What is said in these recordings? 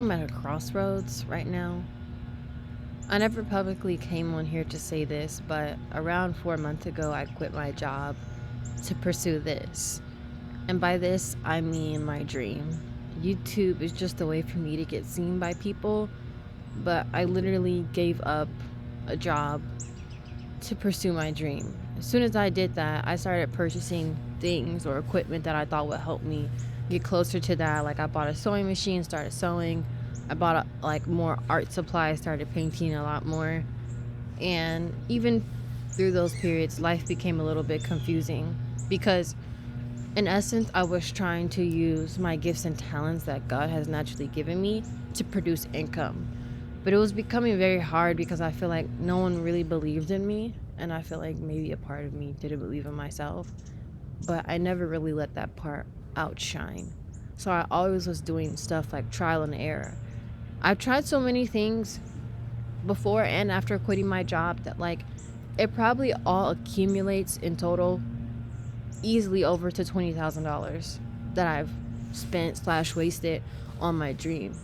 I'm at a crossroads right now. I never publicly came on here to say this, but around 4 months ago, I quit my job to pursue this. And by this, I mean my dream. YouTube is just a way for me to get seen by people, but I literally gave up a job to pursue my dream. As soon as I did that, I started purchasing things or equipment that I thought would help me get closer to that. Like I bought a sewing machine, started sewing. I bought like more art supplies, started painting a lot more. And even through those periods, life became a little bit confusing because in essence, I was trying to use my gifts and talents that God has naturally given me to produce income. But it was becoming very hard because I feel like no one really believed in me. And I feel like maybe a part of me didn't believe in myself. But I never really let that part outshine. So I always was doing stuff like trial and error. I've tried so many things before and after quitting my job that like it probably all accumulates in total easily over to $20,000 that I've spent slash wasted on my dream.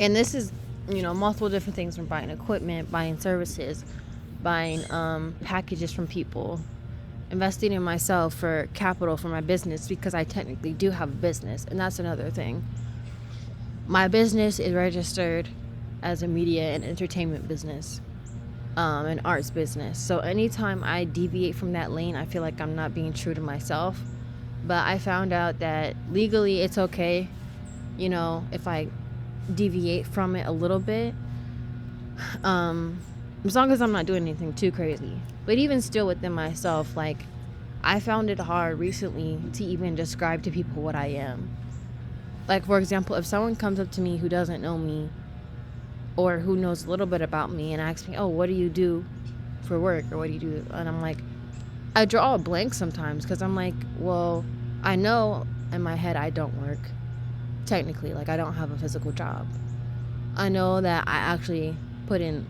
And this is, multiple different things from buying equipment, buying services, buying packages from people, investing in myself for capital for my business because I technically do have a business. And that's another thing. My business is registered as a media and entertainment business, an arts business. So anytime I deviate from that lane, I feel like I'm not being true to myself. But I found out that legally it's okay, if I deviate from it a little bit, as long as I'm not doing anything too crazy. But even still within myself, like I found it hard recently to even describe to people what I am. Like, for example, if someone comes up to me who doesn't know me or who knows a little bit about me and asks me, oh, what do you do for work or what do you do? And I'm like, I draw a blank sometimes because I'm like, well, I know in my head I don't work. Technically, like I don't have a physical job. I know that I actually put in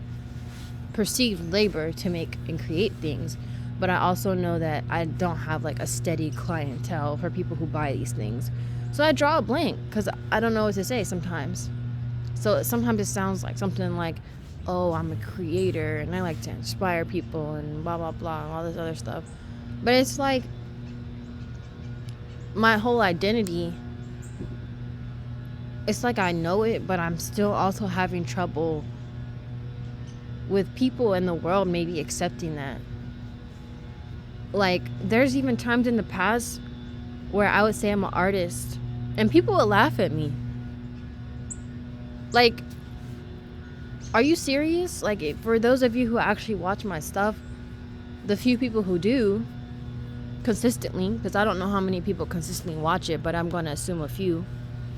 perceived labor to make and create things, but I also know that I don't have like a steady clientele for people who buy these things. So I draw a blank because I don't know what to say sometimes. So sometimes it sounds like something like, oh, I'm a creator and I like to inspire people and blah, blah, blah, and all this other stuff. But it's like my whole identity, it's like I know it, but I'm still also having trouble with people in the world maybe accepting that. Like, there's even times in the past where I would say I'm an artist and people would laugh at me. Like, are you serious? Like, for those of you who actually watch my stuff, the few people who do consistently, because I don't know how many people consistently watch it, but I'm going to assume a few,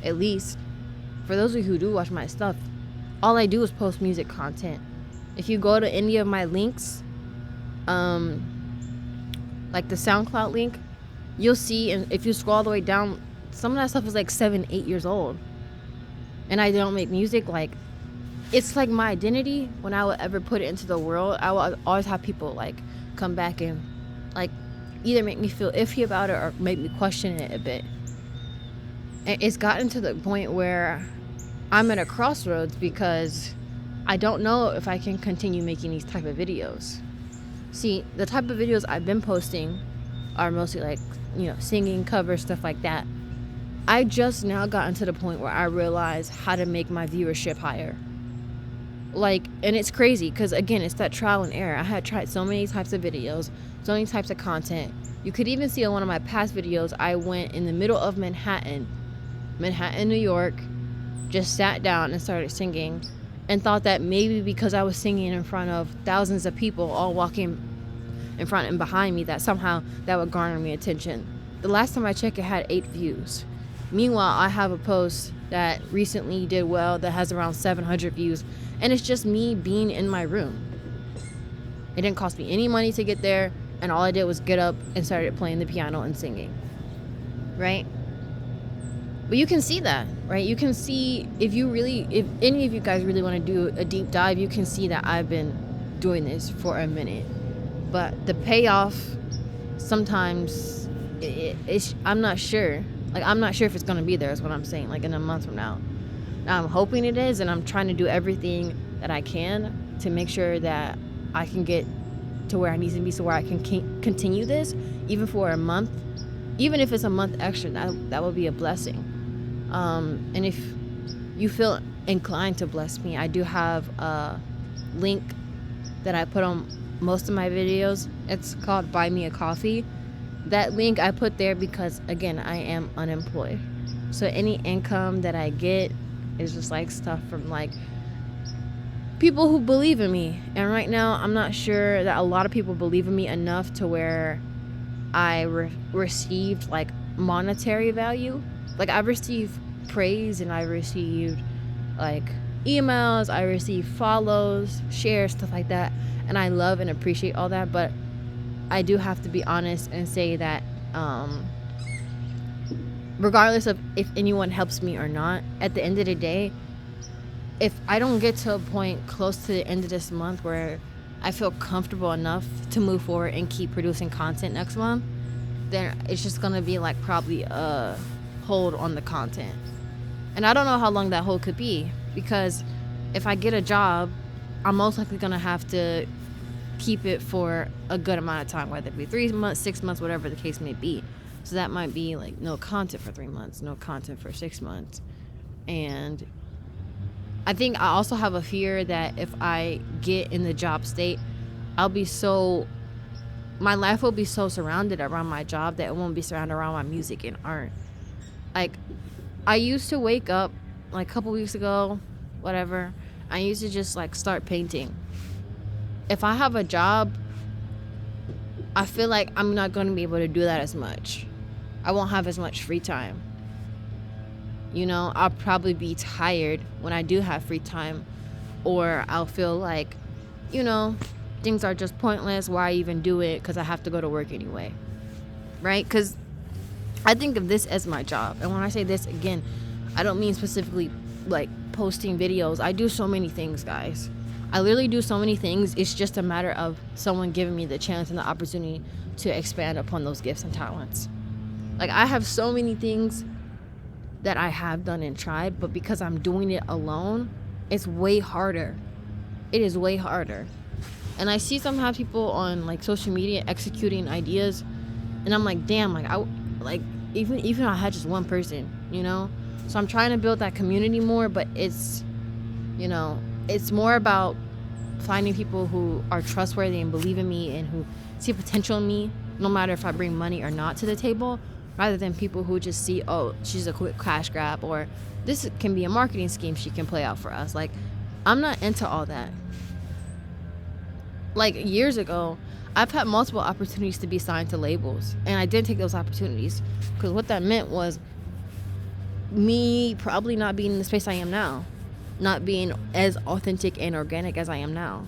at least. For those of you who do watch my stuff, all I do is post music content. If you go to any of my links, like the SoundCloud link, you'll see, and if you scroll all the way down, some of that stuff is like 7-8 years old. And I don't make music. Like, it's like my identity. When I would ever put it into the world, I will always have people like come back and like either make me feel iffy about it or make me question it a bit. And it's gotten to the point where I'm at a crossroads because I don't know if I can continue making these type of videos. See, the type of videos I've been posting are mostly like, singing, covers, stuff like that. I just now gotten to the point where I realize how to make my viewership higher. Like, and it's crazy because, again, it's that trial and error. I had tried so many types of videos, so many types of content. You could even see on one of my past videos, I went in the middle of Manhattan, New York, just sat down and started singing and thought that maybe because I was singing in front of thousands of people all walking in front and behind me, that somehow that would garner me attention. The last time I checked, it had 8 views. Meanwhile, I have a post that recently did well that has around 700 views, and it's just me being in my room. It didn't cost me any money to get there, and all I did was get up and started playing the piano and singing, right? But you can see that, right? You can see, if any of you guys really want to do a deep dive, you can see that I've been doing this for a minute. But the payoff, sometimes, I'm not sure. Like, I'm not sure if it's going to be there is what I'm saying, like in a month from now. Now, I'm hoping it is, and I'm trying to do everything that I can to make sure that I can get to where I need to be, so where I can continue this even for a month. Even if it's a month extra, that would be a blessing. And if you feel inclined to bless me, I do have a link that I put on most of my videos. It's called Buy Me a Coffee. That link I put there because, again, I am unemployed. So any income that I get is just like stuff from like people who believe in me. And right now, I'm not sure that a lot of people believe in me enough to where I received like monetary value. Like, I've received praise, and I've received like emails, I receive follows, shares, stuff like that, and I love and appreciate all that. But I do have to be honest and say that regardless of if anyone helps me or not, at the end of the day, if I don't get to a point close to the end of this month where I feel comfortable enough to move forward and keep producing content next month, then it's just gonna be like probably a hold on the content. And I don't know how long that hold could be, because if I get a job, I'm most likely gonna have to keep it for a good amount of time, whether it be 3 months, 6 months, whatever the case may be. So that might be like no content for 3 months, no content for 6 months. And I think I also have a fear that if I get in the job state, my life will be so surrounded around my job that it won't be surrounded around my music and art. Like, I used to wake up like a couple weeks ago, whatever, I used to just like start painting. If I have a job, I feel like I'm not going to be able to do that as much. I won't have as much free time. I'll probably be tired when I do have free time, or I'll feel like, things are just pointless. Why even do it? Because I have to go to work anyway, right? Because I think of this as my job. And when I say this, again, I don't mean specifically like posting videos. I do so many things, guys. I literally do so many things. It's just a matter of someone giving me the chance and the opportunity to expand upon those gifts and talents. Like, I have so many things that I have done and tried, but because I'm doing it alone, it's way harder. It is way harder. And I see sometimes people on like social media executing ideas, and I'm like, damn, even if I had just one person, So I'm trying to build that community more, but it's more about finding people who are trustworthy and believe in me and who see potential in me, no matter if I bring money or not to the table, rather than people who just see, oh, she's a quick cash grab, or this can be a marketing scheme she can play out for us. Like, I'm not into all that. Like, years ago, I've had multiple opportunities to be signed to labels, and I didn't take those opportunities, because what that meant was me probably not being in the space I am now, not being as authentic and organic as I am now.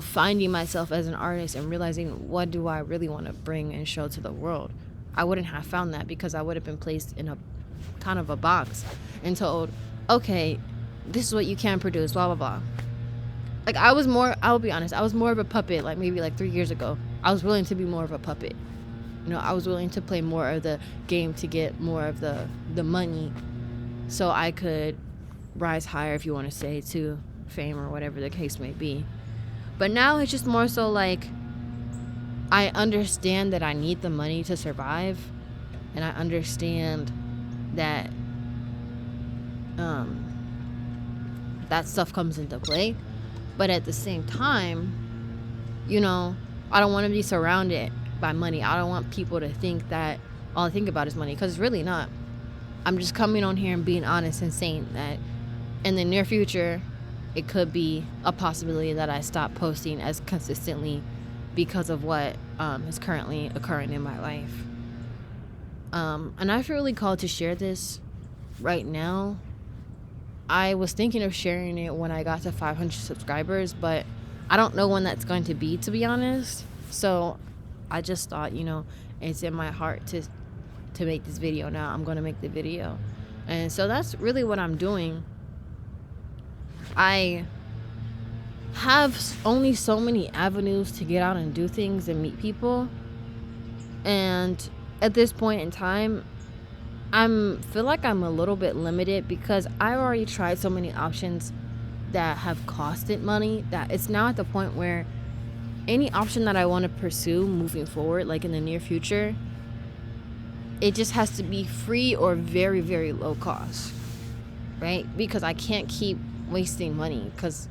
Finding myself as an artist and realizing, what do I really want to bring and show to the world? I wouldn't have found that, because I would have been placed in a kind of a box and told, okay, this is what you can produce, blah, blah, blah. Like, I'll be honest, I was more of a puppet, like maybe like 3 years ago. I was willing to be more of a puppet. I was willing to play more of the game to get more of the money, so I could rise higher, if you want to say, to fame or whatever the case may be. But now it's just more so like, I understand that I need the money to survive, and I understand that that stuff comes into play. But at the same time, I don't want to be surrounded by money. I don't want people to think that all I think about is money, because it's really not. I'm just coming on here and being honest and saying that in the near future, it could be a possibility that I stop posting as consistently because of what is currently occurring in my life. And I feel really called to share this right now. I was thinking of sharing it when I got to 500 subscribers, but I don't know when that's going to be honest. So I just thought, it's in my heart to make this video now. I'm going to make the video. And so that's really what I'm doing. I have only so many avenues to get out and do things and meet people. And at this point in time, I'm feel like I'm a little bit limited because I've already tried so many options that have costed money that it's now at the point where any option that I want to pursue moving forward, like in the near future, it just has to be free or very, very low cost, right? Because I can't keep wasting money because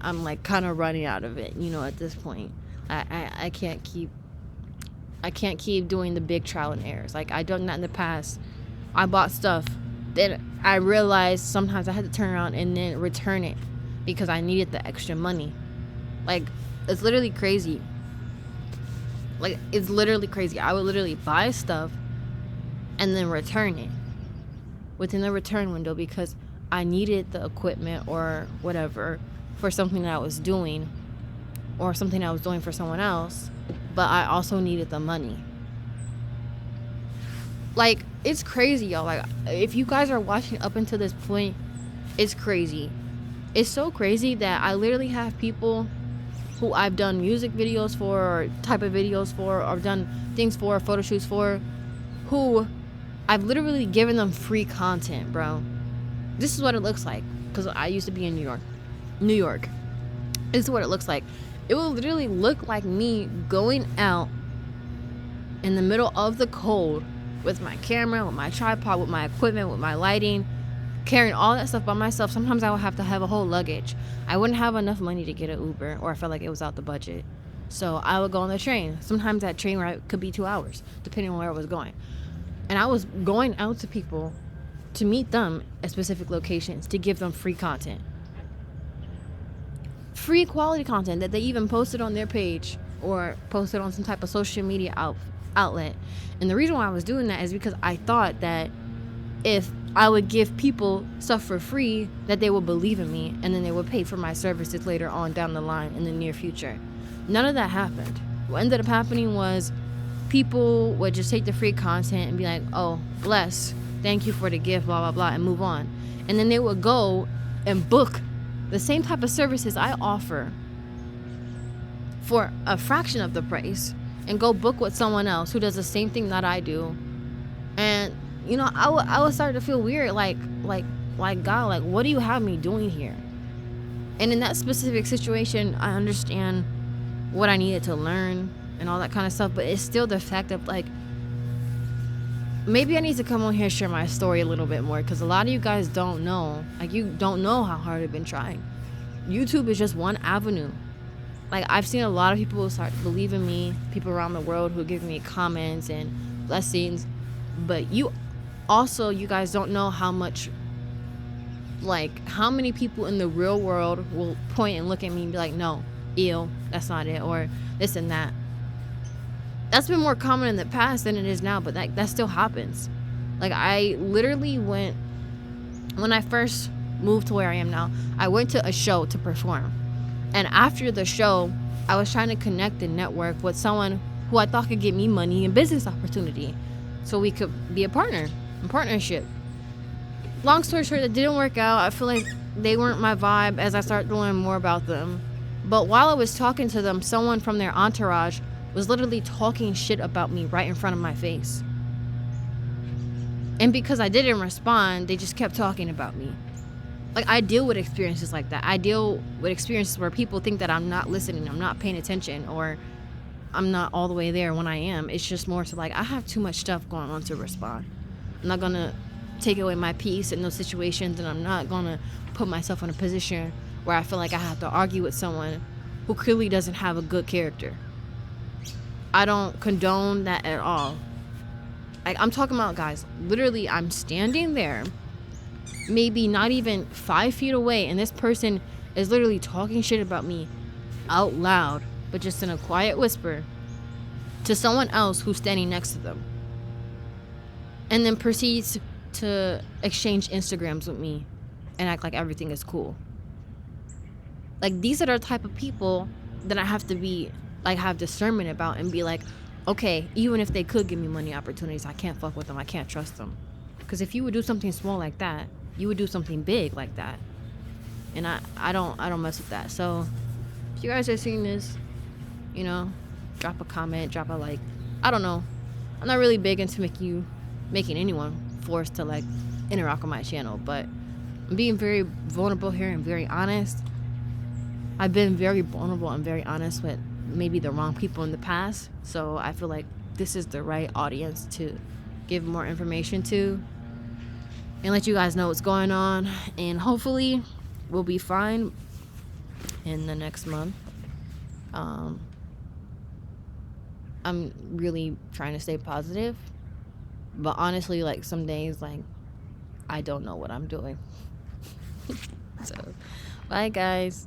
I'm like kind of running out of it, at this point. I can't keep doing the big trial and errors. Like, I've done that in the past. I bought stuff that I realized sometimes I had to turn around and then return it because I needed the extra money. Like, it's literally crazy. It's literally crazy. I would literally buy stuff and then return it within the return window because I needed the equipment or whatever for something that I was doing or something I was doing for someone else, but I also needed the money. Like, it's crazy, y'all. Like, if you guys are watching up until this point, it's crazy. It's so crazy that I literally have people who I've done music videos for or type of videos for or done things for, photo shoots for, who I've literally given them free content, bro. This is what it looks like because I used to be in New York. This is what it looks like. It will literally look like me going out in the middle of the cold with my camera, with my tripod, with my equipment, with my lighting, carrying all that stuff by myself. Sometimes I would have to have a whole luggage. I wouldn't have enough money to get an Uber, or I felt like it was out the budget. So I would go on the train. Sometimes that train ride could be 2 hours, depending on where I was going. And I was going out to people to meet them at specific locations to give them free content. Free quality content that they even posted on their page or posted on some type of social media outlet. And the reason why I was doing that is because I thought that if I would give people stuff for free, that they would believe in me and then they would pay for my services later on down the line in the near future. None of that happened. What ended up happening was people would just take the free content and be like, oh, bless, thank you for the gift, blah, blah, blah, and move on. And then they would go and book the same type of services I offer for a fraction of the price and go book with someone else who does the same thing that I do. And, I would start to feel weird, like, God, like, what do you have me doing here? And in that specific situation, I understand what I needed to learn and all that kind of stuff, but it's still the fact of, like, maybe I need to come on here and share my story a little bit more because a lot of you guys don't know. Like, you don't know how hard I've been trying. YouTube is just one avenue. Like, I've seen a lot of people start to believe in me, people around the world who give me comments and blessings, but you guys don't know how much, like, how many people in the real world will point and look at me and be like, no, ew, that's not it, or this and that. That's been more common in the past than it is now, but that still happens. Like, I literally went, when I first moved to where I am now, I went to a show to perform. And after the show, I was trying to connect and network with someone who I thought could get me money and business opportunity so we could be a partnership. Long story short, it didn't work out. I feel like they weren't my vibe as I started to learn more about them. But while I was talking to them, someone from their entourage was literally talking shit about me right in front of my face. And because I didn't respond, they just kept talking about me. Like, I deal with experiences like that. I deal with experiences where people think that I'm not listening, I'm not paying attention, or I'm not all the way there when I am. It's just more to, like, I have too much stuff going on to respond. I'm not going to take away my peace in those situations, and I'm not going to put myself in a position where I feel like I have to argue with someone who clearly doesn't have a good character. I don't condone that at all. Like, I'm talking about, guys, literally, I'm standing there, maybe not even 5 feet away, and this person is literally talking shit about me out loud, but just in a quiet whisper to someone else who's standing next to them, and then proceeds to exchange Instagrams with me and act like everything is cool. Like, these are the type of people that I have to be, like, have discernment about and be like, okay, even if they could give me money opportunities, I can't fuck with them. I can't trust them. Because if you would do something small like that, you would do something big like that. And I don't mess with that. So if you guys are seeing this, drop a comment, drop a like. I don't know. I'm not really big into making anyone forced to like interact with my channel, but I'm being very vulnerable here and very honest. I've been very vulnerable and very honest with maybe the wrong people in the past, so I feel like this is the right audience to give more information to and let you guys know what's going on, and hopefully we'll be fine in the next month. I'm really trying to stay positive, but honestly, like some days, like I don't know what I'm doing. So, bye guys.